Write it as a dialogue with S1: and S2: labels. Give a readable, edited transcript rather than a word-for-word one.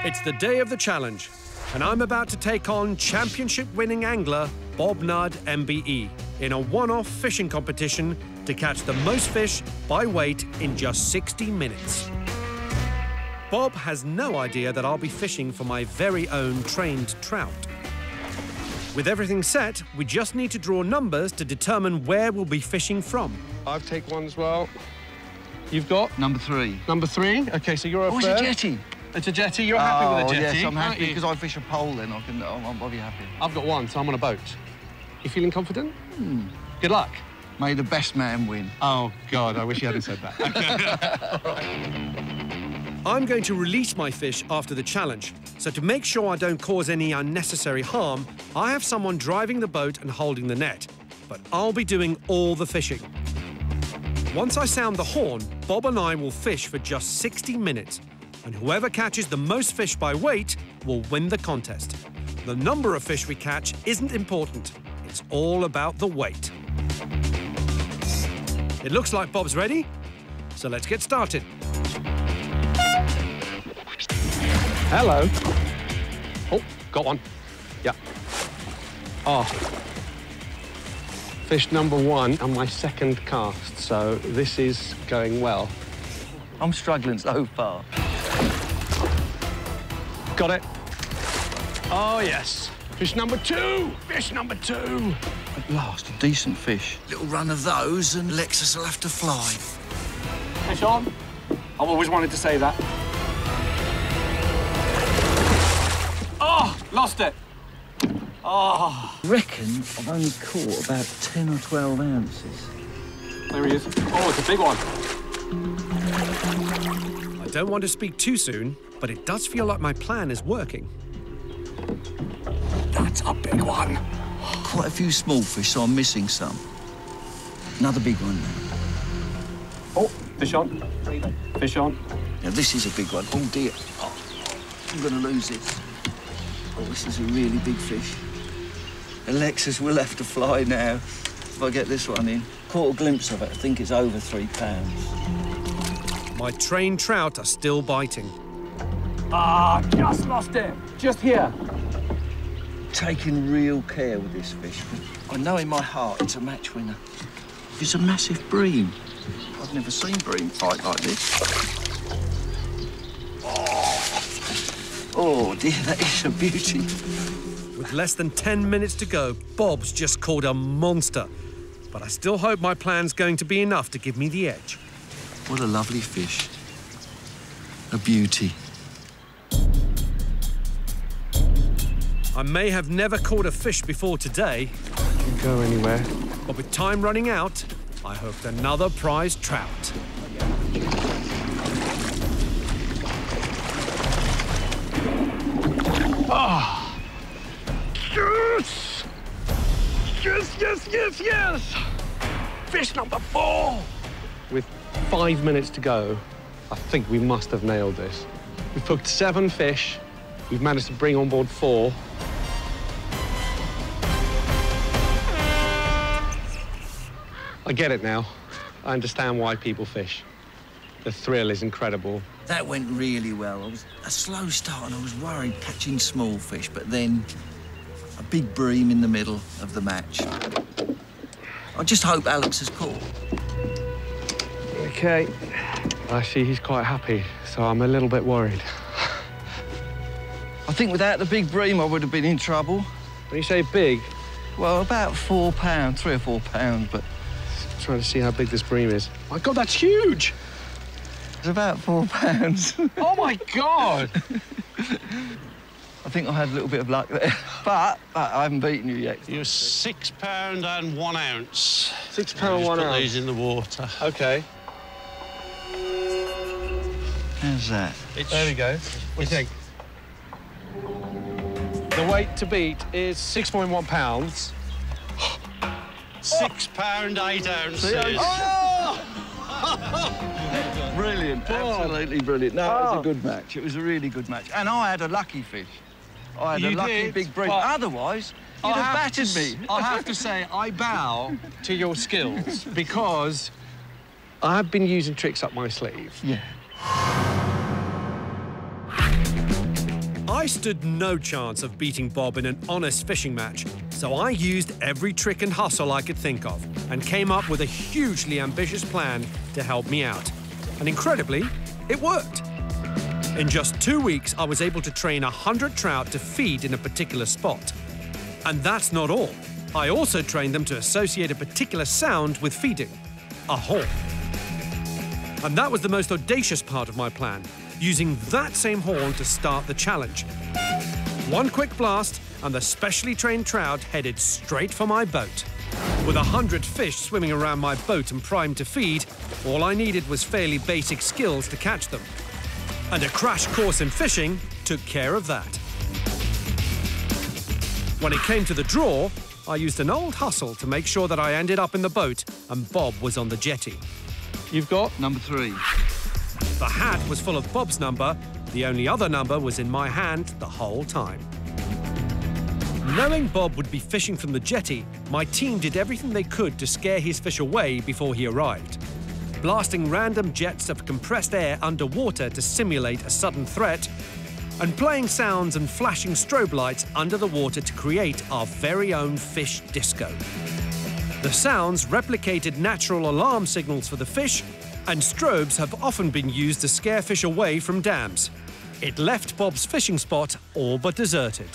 S1: It's the day of the challenge, and I'm about to take on championship-winning angler Bob Nudd MBE in a one-off fishing competition to catch the most fish by weight in just 60 minutes. Bob has no idea that I'll be fishing for my very own trained trout. With everything set, we just need to draw numbers to determine where we'll be fishing from.
S2: I've taken one as well. You've got?
S3: Number 3.
S2: Number 3? OK, so you're a
S3: it's a jetty.
S2: It's a jetty. You're happy with a jetty?
S3: Yes, I'm happy because I fish a pole then. I'll be happy.
S2: I've got one, so I'm on a boat. You feeling confident? Good luck.
S3: May the best man win.
S2: Oh, God, I wish you hadn't said that. All right.
S1: I'm going to release my fish after the challenge, so to make sure I don't cause any unnecessary harm, I have someone driving the boat and holding the net. But I'll be doing all the fishing. Once I sound the horn, Bob and I will fish for just 60 minutes, and whoever catches the most fish by weight will win the contest. The number of fish we catch isn't important. It's all about the weight. It looks like Bob's ready, so let's get started.
S2: Hello. Oh, got one. Yeah. Oh. Fish number 1 on my second cast, so this is going well.
S3: I'm struggling so far.
S2: Got it. Oh, yes. Fish number 2. Fish number 2.
S3: At last, a decent fish. Little run of those and Lexus will have to fly.
S2: Fish on. I've always wanted to say that. Oh, lost it. Oh.
S3: I reckon I've only caught about 10 or 12 ounces.
S2: There he is. Oh, it's a big one.
S1: I don't want to speak too soon, but it does feel like my plan is working.
S2: That's a big one.
S3: Quite a few small fish, so I'm missing some. Another big one now.
S2: Oh, fish on. Fish on.
S3: Now, this is a big one. Oh, dear. Oh, I'm going to lose this. Oh, this is a really big fish. Alexis will have to fly now if I get this one in. Caught a glimpse of it. I think it's over 3 pounds.
S1: My trained trout are still biting.
S2: Ah, just lost it. Just here.
S3: Taking real care with this fish. I know in my heart it's a match winner. It's a massive bream. I've never seen bream fight like this. Oh, dear, that is a beauty.
S1: With less than 10 minutes to go, Bob's just caught a monster. But I still hope my plan's going to be enough to give me the edge.
S3: What a lovely fish. A beauty.
S1: I may have never caught a fish before today,
S2: You can go anywhere.
S1: but with time running out, I hooked another prize trout.
S2: Ah! Yes! Yes, yes, yes, yes! Fish number 4! With 5 minutes to go, I think we must have nailed this. We've hooked 7 fish. We've managed to bring on board 4. I get it now. I understand why people fish. The thrill is incredible.
S3: That went really well. It was a slow start and I was worried catching small fish, but then a big bream in the middle of the match. I just hope Alex has caught.
S2: OK. I see he's quite happy, so I'm a little bit worried.
S3: I think without the big bream, I would have been in trouble.
S2: When you say big,
S3: Well, about 4 pounds, 3 or 4 pounds, but
S2: I'm trying to see how big this bream is. My God, that's huge!
S3: it's about 4 pounds.
S2: Oh, my God!
S3: I think I had a little bit of luck there, but I haven't beaten you yet.
S4: You're £6 and 1 ounce.
S2: £6 1
S4: Put
S2: ounce.
S4: these in the water.
S2: OK.
S3: How's that?
S2: There we go. What do you think? The weight to beat is 6.1 pounds.
S4: £6 8 ounces.
S3: Oh! Brilliant, absolutely brilliant. No, it was a good match. It was a really good match. And I had a lucky fish. I had
S2: You
S3: a lucky
S2: did,
S3: big bream.
S2: but
S3: Otherwise, you'd have battered me.
S2: I have to say, I bow to your skills because I've been using tricks up my sleeve.
S3: Yeah.
S1: stood no chance of beating Bob in an honest fishing match, so I used every trick and hustle I could think of and came up with a hugely ambitious plan to help me out. And incredibly, it worked. In just 2 weeks, I was able to train 100 trout to feed in a particular spot. And that's not all. I also trained them to associate a particular sound with feeding, a horn. And that was the most audacious part of my plan, using that same horn to start the challenge. One quick blast, and the specially trained trout headed straight for my boat. With 100 fish swimming around my boat and primed to feed, all I needed was fairly basic skills to catch them. And a crash course in fishing took care of that. When it came to the draw, I used an old hustle to make sure that I ended up in the boat and Bob was on the jetty.
S2: You've got
S3: Number 3.
S1: The hat was full of Bob's number. The only other number was in my hand the whole time. Knowing Bob would be fishing from the jetty, my team did everything they could to scare his fish away before he arrived. Blasting random jets of compressed air underwater to simulate a sudden threat, and playing sounds and flashing strobe lights under the water to create our very own fish disco. The sounds replicated natural alarm signals for the fish, and strobes have often been used to scare fish away from dams. It left Bob's fishing spot all but deserted.